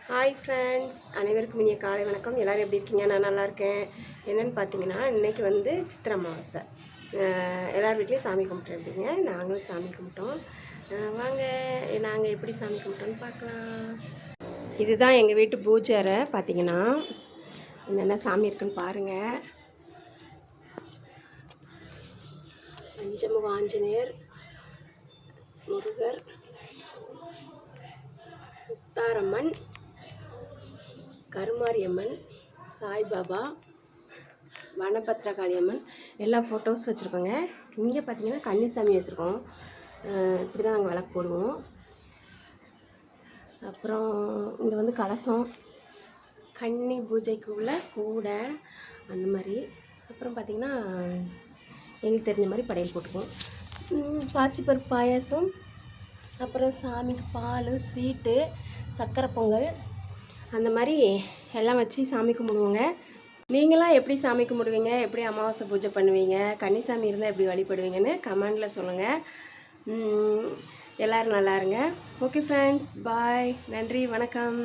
Hi friends, அனைவருக்கும் இனிய காலை வணக்கம். எல்லோரும் எப்படி இருக்கீங்க? நான் நல்லா இருக்கேன். என்னென்னு பார்த்தீங்கன்னா, இன்றைக்கி வந்து சித்திரை அமாவாசை. எல்லார் வீட்லேயும் சாமி கும்பிட்ருப்பீங்க. நாங்களும் சாமி கும்பிட்டோம். வாங்க நாங்கள் எப்படி சாமி கும்பிட்டோன்னு பார்க்கலாம். இதுதான் எங்கள் வீட்டு பூஜை அறை. பார்த்தீங்கன்னா என்னென்ன சாமி இருக்குன்னு பாருங்கள். பஞ்சமுக ஆஞ்சநேயர், முருகர், முத்தாரம்மன், கருமாரியம்மன், சாய்பாபா, வனபத்ரகாளியம்மன் எல்லா ஃபோட்டோஸ் வச்சுருக்கோங்க. இங்கே பார்த்தீங்கன்னா கன்னிசாமி வச்சுருக்கோம். இப்படி தான் நாங்கள் விளக்கு போடுவோம். அப்புறம் இங்கே வந்து கலசம், கன்னி பூஜைக்கு உள்ள கூடை அந்த மாதிரி. அப்புறம் பார்த்திங்கன்னா எங்களுக்கு தெரிஞ்ச மாதிரி படையல் போட்டுக்குவோம். பாசிப்பருப்பு பாயாசம், அப்புறம் சாமிக்கு பால், ஸ்வீட்டு, சர்க்கரை பொங்கல் அந்த மாதிரி எல்லாம் வச்சு சாமி கும்பிடுவோங்க. நீங்களாம் எப்படி சாமி கும்பிடுவீங்க? எப்படி அமாவாசை பூஜை பண்ணுவீங்க? கன்னிசாமி இருந்தால் எப்படி வழிபடுவீங்கன்னு கமெண்டில் சொல்லுங்கள். எல்லோரும் நல்லா இருங்க. ஓகே ஃப்ரெண்ட்ஸ், பாய். நன்றி, வணக்கம்.